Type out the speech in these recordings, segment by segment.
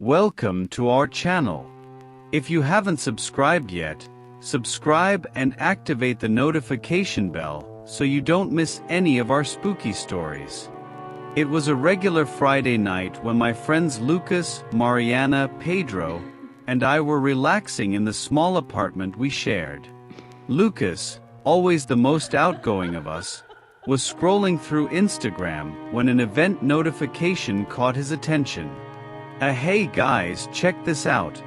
Welcome to our channel. If you haven't subscribed yet, subscribe and activate the notification bell so you don't miss any of our spooky stories. It was a regular Friday night when my friends Lucas, Mariana, Pedro, and I were relaxing in the small apartment we shared. Lucas, always the most outgoing of us, was scrolling through Instagram when an event notification caught his attention. Hey guys, check this out,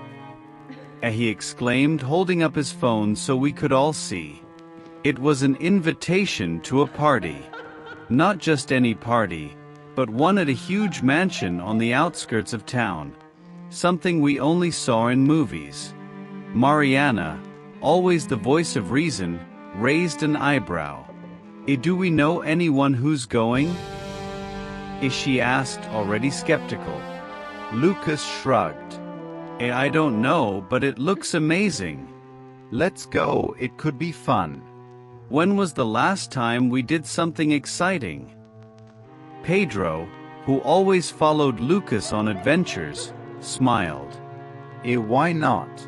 he exclaimed, holding up his phone so we could all see. It was an invitation to a party. Not just any party, but one at a huge mansion on the outskirts of town. Something we only saw in movies. Mariana, always the voice of reason, raised an eyebrow. Do we know anyone who's going? She asked, already skeptical. Lucas shrugged. I don't know, but it looks amazing. Let's go, it could be fun. When was the last time we did something exciting? Pedro, who always followed Lucas on adventures, smiled. Why not?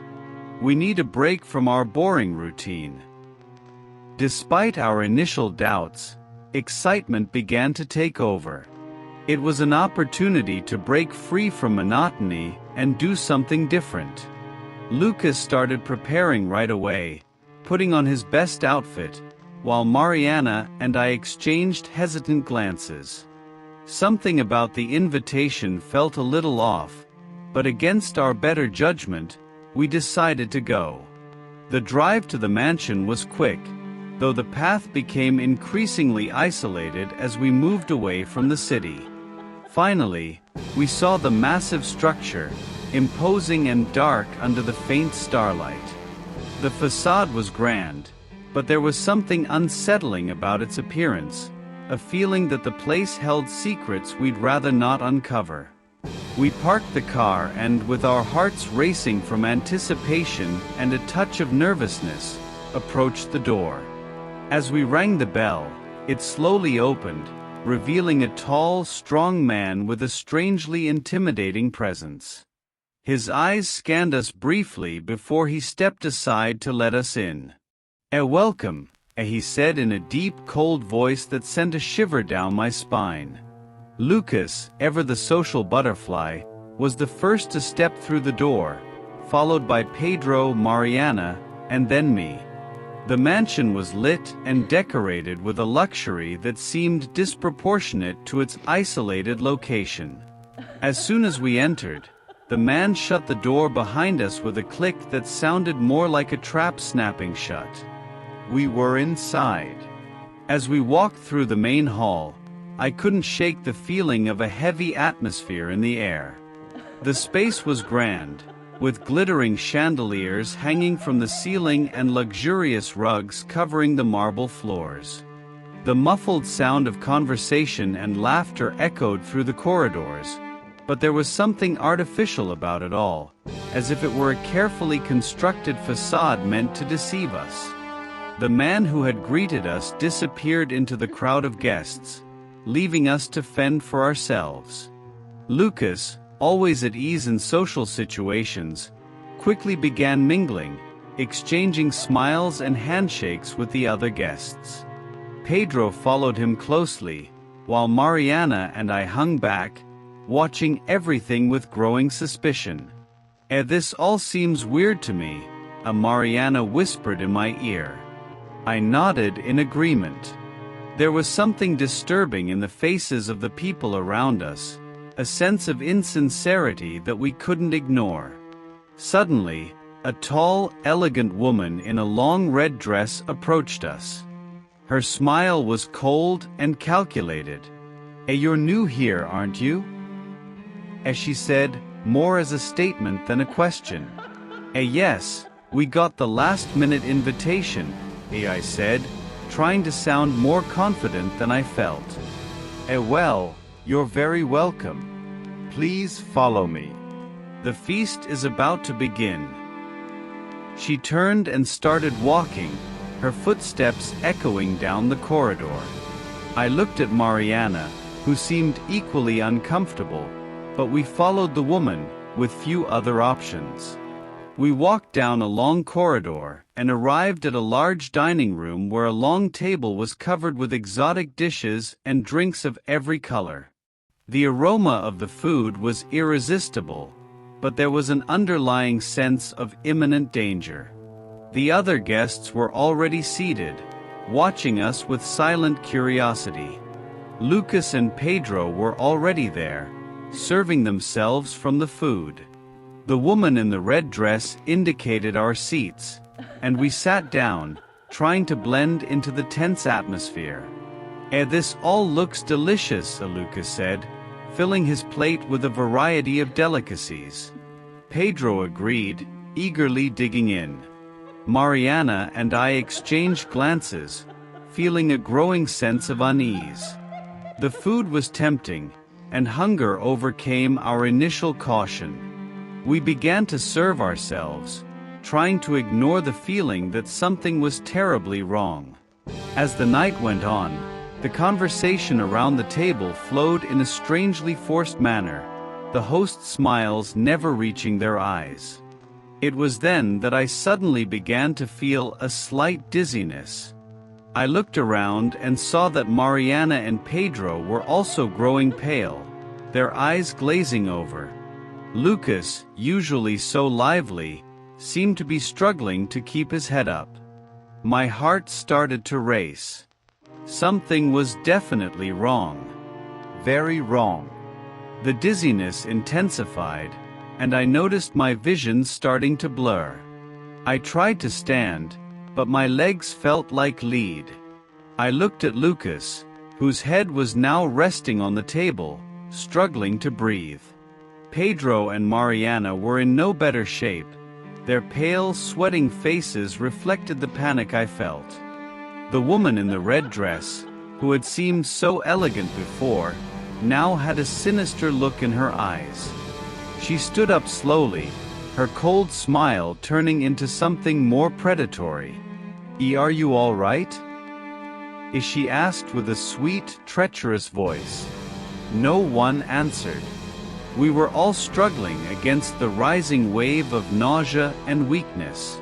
We need a break from our boring routine. Despite our initial doubts, excitement began to take over. It was an opportunity to break free from monotony and do something different. Lucas started preparing right away, putting on his best outfit, while Mariana and I exchanged hesitant glances. Something about the invitation felt a little off, but against our better judgment, we decided to go. The drive to the mansion was quick, though the path became increasingly isolated as we moved away from the city. Finally, we saw the massive structure, imposing and dark under the faint starlight. The facade was grand, but there was something unsettling about its appearance, a feeling that the place held secrets we'd rather not uncover. We parked the car and, with our hearts racing from anticipation and a touch of nervousness, approached the door. As we rang the bell, it slowly opened, revealing a tall, strong man with a strangely intimidating presence. His eyes scanned us briefly before he stepped aside to let us in. Welcome, he said in a deep, cold voice that sent a shiver down my spine. Lucas, ever the social butterfly, was the first to step through the door, followed by Pedro, Mariana, and then me. The mansion was lit and decorated with a luxury that seemed disproportionate to its isolated location. As soon as we entered, the man shut the door behind us with a click that sounded more like a trap snapping shut. We were inside. As we walked through the main hall, I couldn't shake the feeling of a heavy atmosphere in the air. The space was grand, with glittering chandeliers hanging from the ceiling and luxurious rugs covering the marble floors. The muffled sound of conversation and laughter echoed through the corridors, but there was something artificial about it all, as if it were a carefully constructed facade meant to deceive us. The man who had greeted us disappeared into the crowd of guests, leaving us to fend for ourselves. Lucas, always at ease in social situations, quickly began mingling, exchanging smiles and handshakes with the other guests. Pedro followed him closely, while Mariana and I hung back, watching everything with growing suspicion. This all seems weird to me, Mariana whispered in my ear. I nodded in agreement. There was something disturbing in the faces of the people around us, a sense of insincerity that we couldn't ignore. Suddenly, a tall, elegant woman in a long red dress approached us. Her smile was cold and calculated. You're new here, aren't you? As she said, more as a statement than a question. Yes, we got the last-minute invitation, I said, trying to sound more confident than I felt. Well, you're very welcome. Please follow me. The feast is about to begin. She turned and started walking, her footsteps echoing down the corridor. I looked at Mariana, who seemed equally uncomfortable, but we followed the woman, with few other options. We walked down a long corridor and arrived at a large dining room where a long table was covered with exotic dishes and drinks of every color. The aroma of the food was irresistible, but there was an underlying sense of imminent danger. The other guests were already seated, watching us with silent curiosity. Lucas and Pedro were already there, serving themselves from the food. The woman in the red dress indicated our seats, and we sat down, trying to blend into the tense atmosphere. This all looks delicious," Lucas said, filling his plate with a variety of delicacies. Pedro agreed, eagerly digging in. Mariana and I exchanged glances, feeling a growing sense of unease. The food was tempting, and hunger overcame our initial caution. We began to serve ourselves, trying to ignore the feeling that something was terribly wrong. As the night went on, the conversation around the table flowed in a strangely forced manner, the host's smiles never reaching their eyes. It was then that I suddenly began to feel a slight dizziness. I looked around and saw that Mariana and Pedro were also growing pale, their eyes glazing over. Lucas, usually so lively, seemed to be struggling to keep his head up. My heart started to race. Something was definitely wrong. Very wrong. The dizziness intensified, and I noticed my vision starting to blur. I tried to stand, but my legs felt like lead. I looked at Lucas, whose head was now resting on the table, struggling to breathe. Pedro and Mariana were in no better shape. Their pale, sweating faces reflected the panic I felt. The woman in the red dress, who had seemed so elegant before, now had a sinister look in her eyes. She stood up slowly, her cold smile turning into something more predatory. "Are you all right?" She asked with a sweet, treacherous voice. No one answered. We were all struggling against the rising wave of nausea and weakness.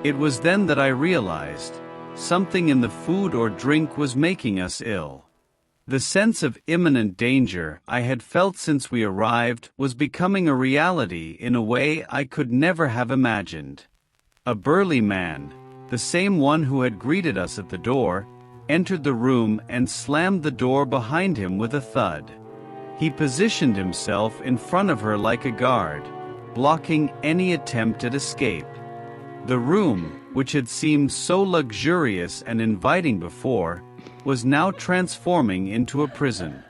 It was then that I realized, something in the food or drink was making us ill. The sense of imminent danger I had felt since we arrived was becoming a reality in a way I could never have imagined. A burly man, the same one who had greeted us at the door, entered the room and slammed the door behind him with a thud. He positioned himself in front of her like a guard, blocking any attempt at escape. The room, which had seemed so luxurious and inviting before, was now transforming into a prison.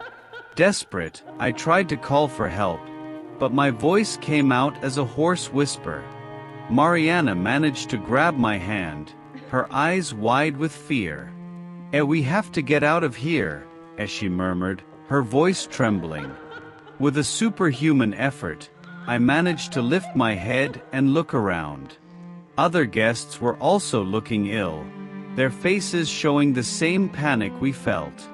Desperate, I tried to call for help, but my voice came out as a hoarse whisper. Mariana managed to grab my hand, her eyes wide with fear. We have to get out of here," as she murmured, her voice trembling. With a superhuman effort, I managed to lift my head and look around. Other guests were also looking ill, their faces showing the same panic we felt.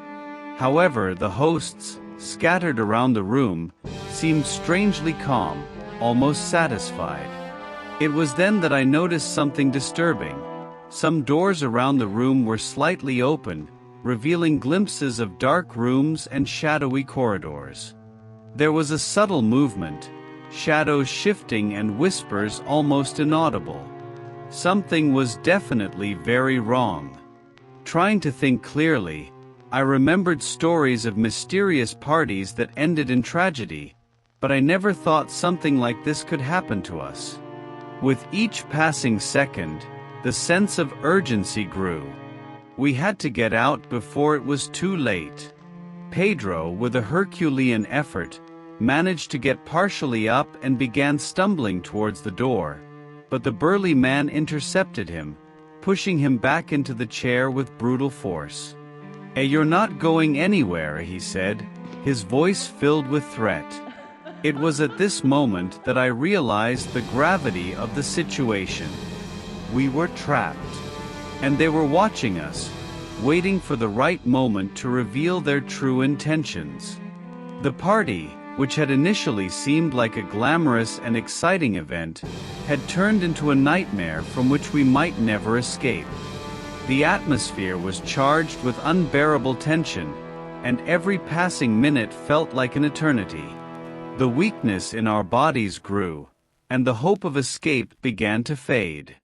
However, the hosts, scattered around the room, seemed strangely calm, almost satisfied. It was then that I noticed something disturbing. Some doors around the room were slightly open, revealing glimpses of dark rooms and shadowy corridors. There was a subtle movement, shadows shifting and whispers almost inaudible. Something was definitely very wrong. Trying to think clearly, I remembered stories of mysterious parties that ended in tragedy, but I never thought something like this could happen to us. With each passing second, the sense of urgency grew. We had to get out before it was too late. Pedro, with a Herculean effort, managed to get partially up and began stumbling towards the door, but the burly man intercepted him, pushing him back into the chair with brutal force. You're not going anywhere," he said, his voice filled with threat. It was at this moment that I realized the gravity of the situation. We were trapped, and they were watching us, waiting for the right moment to reveal their true intentions. The party, which had initially seemed like a glamorous and exciting event, had turned into a nightmare from which we might never escape. The atmosphere was charged with unbearable tension, and every passing minute felt like an eternity. The weakness in our bodies grew, and the hope of escape began to fade.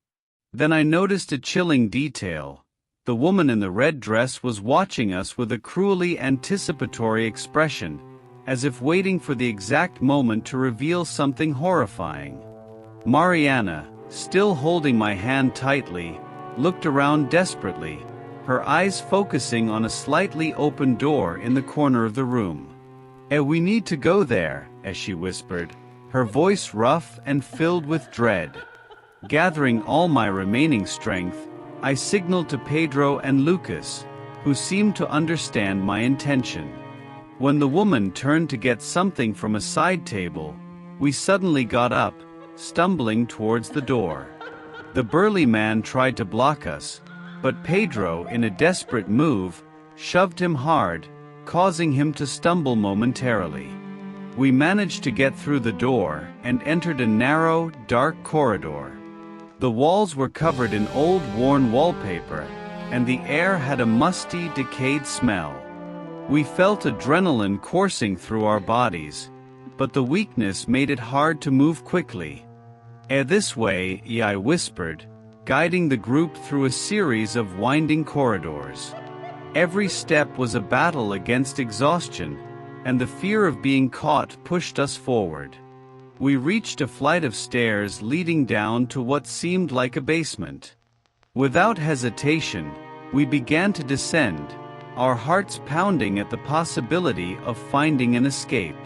Then I noticed a chilling detail. The woman in the red dress was watching us with a cruelly anticipatory expression, as if waiting for the exact moment to reveal something horrifying. Mariana, still holding my hand tightly, looked around desperately, her eyes focusing on a slightly open door in the corner of the room. We need to go there," as she whispered, her voice rough and filled with dread. Gathering all my remaining strength, I signaled to Pedro and Lucas, who seemed to understand my intention. When the woman turned to get something from a side table, we suddenly got up, stumbling towards the door. The burly man tried to block us, but Pedro, in a desperate move, shoved him hard, causing him to stumble momentarily. We managed to get through the door and entered a narrow, dark corridor. The walls were covered in old, worn wallpaper, and the air had a musty, decayed smell. We felt adrenaline coursing through our bodies, but the weakness made it hard to move quickly. This way," I whispered, guiding the group through a series of winding corridors. Every step was a battle against exhaustion, and the fear of being caught pushed us forward. We reached a flight of stairs leading down to what seemed like a basement. Without hesitation, we began to descend, our hearts pounding at the possibility of finding an escape.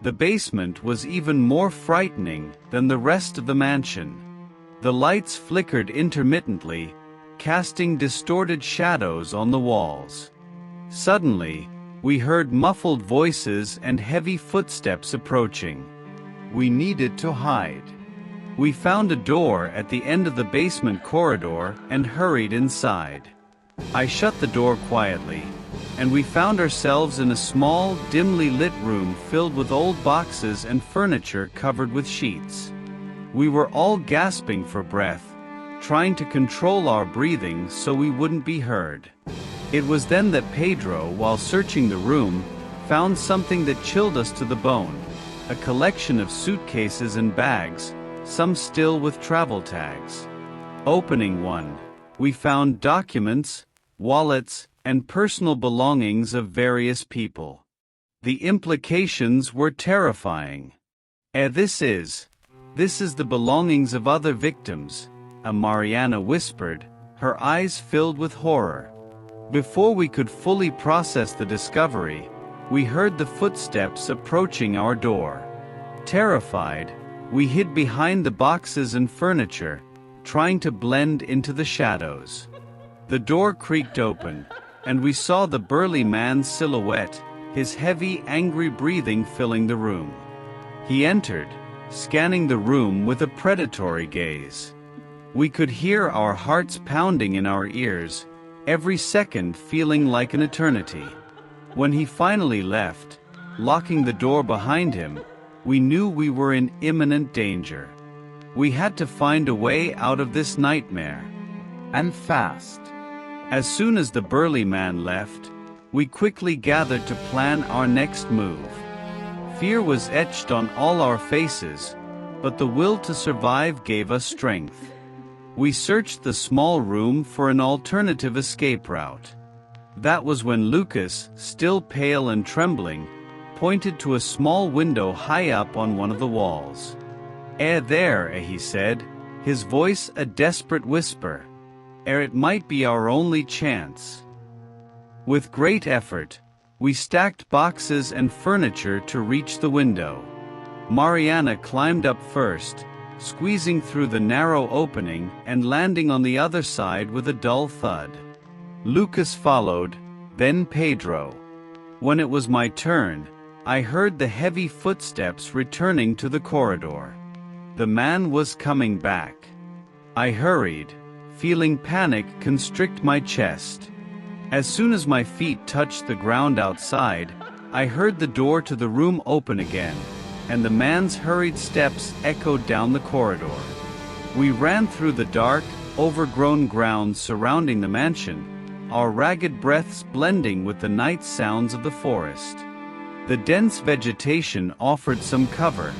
The basement was even more frightening than the rest of the mansion. The lights flickered intermittently, casting distorted shadows on the walls. Suddenly, we heard muffled voices and heavy footsteps approaching. We needed to hide. We found a door at the end of the basement corridor and hurried inside. I shut the door quietly, and we found ourselves in a small, dimly lit room filled with old boxes and furniture covered with sheets. We were all gasping for breath, trying to control our breathing so we wouldn't be heard. It was then that Pedro, while searching the room, found something that chilled us to the bone: a collection of suitcases and bags, some still with travel tags. Opening one, we found documents, wallets, and personal belongings of various people. The implications were terrifying. This is the belongings of other victims," Mariana whispered, her eyes filled with horror. Before we could fully process the discovery, we heard the footsteps approaching our door. Terrified, we hid behind the boxes and furniture, trying to blend into the shadows. The door creaked open, and we saw the burly man's silhouette, his heavy, angry breathing filling the room. He entered, scanning the room with a predatory gaze. We could hear our hearts pounding in our ears, every second feeling like an eternity. When he finally left, locking the door behind him, we knew we were in imminent danger. We had to find a way out of this nightmare. And fast. As soon as the burly man left, we quickly gathered to plan our next move. Fear was etched on all our faces, but the will to survive gave us strength. We searched the small room for an alternative escape route. That was when Lucas, still pale and trembling, pointed to a small window high up on one of the walls. There," he said, his voice a desperate whisper. It might be our only chance." With great effort, we stacked boxes and furniture to reach the window. Mariana climbed up first, squeezing through the narrow opening and landing on the other side with a dull thud. Lucas followed, then Pedro. When it was my turn, I heard the heavy footsteps returning to the corridor. The man was coming back. I hurried, feeling panic constrict my chest. As soon as my feet touched the ground outside, I heard the door to the room open again, and the man's hurried steps echoed down the corridor. We ran through the dark, overgrown grounds surrounding the mansion, our ragged breaths blending with the night sounds of the forest. The dense vegetation offered some cover,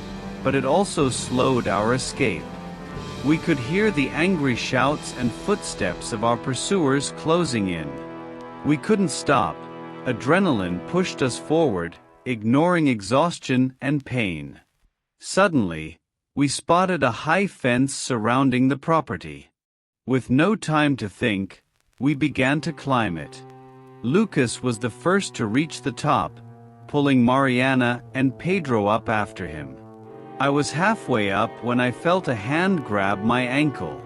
but it also slowed our escape. We could hear the angry shouts and footsteps of our pursuers closing in. We couldn't stop. Adrenaline pushed us forward, ignoring exhaustion and pain. Suddenly, we spotted a high fence surrounding the property. With no time to think, we began to climb it. Lucas was the first to reach the top, pulling Mariana and Pedro up after him. I was halfway up when I felt a hand grab my ankle.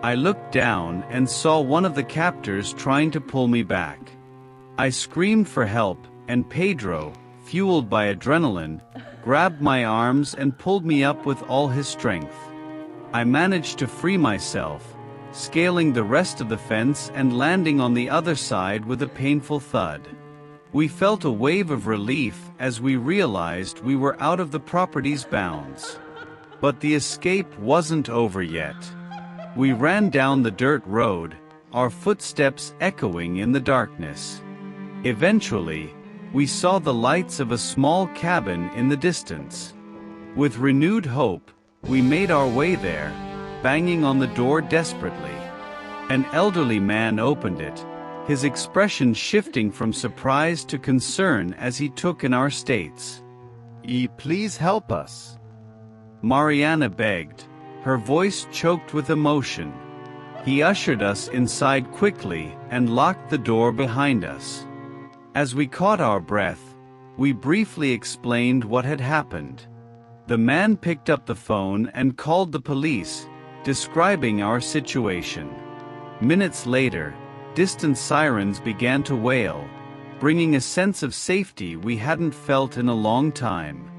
I looked down and saw one of the captors trying to pull me back. I screamed for help, and Pedro, fueled by adrenaline, grabbed my arms and pulled me up with all his strength. I managed to free myself, scaling the rest of the fence and landing on the other side with a painful thud. We felt a wave of relief as we realized we were out of the property's bounds. But the escape wasn't over yet. We ran down the dirt road, our footsteps echoing in the darkness. Eventually, we saw the lights of a small cabin in the distance. With renewed hope, we made our way there, banging on the door desperately. An elderly man opened it, his expression shifting from surprise to concern as he took in our states. Please help us," Mariana begged, her voice choked with emotion. He ushered us inside quickly and locked the door behind us. As we caught our breath, we briefly explained what had happened. The man picked up the phone and called the police, describing our situation. Minutes later, distant sirens began to wail, bringing a sense of safety we hadn't felt in a long time.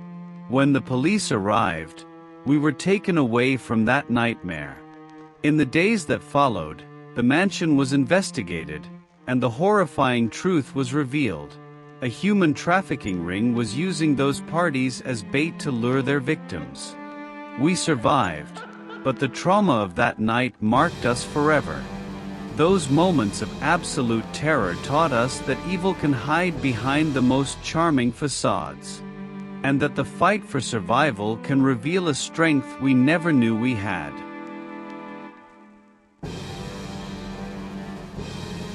When the police arrived, we were taken away from that nightmare. In the days that followed, the mansion was investigated, and the horrifying truth was revealed. A human trafficking ring was using those parties as bait to lure their victims. We survived, but the trauma of that night marked us forever. Those moments of absolute terror taught us that evil can hide behind the most charming facades, and that the fight for survival can reveal a strength we never knew we had.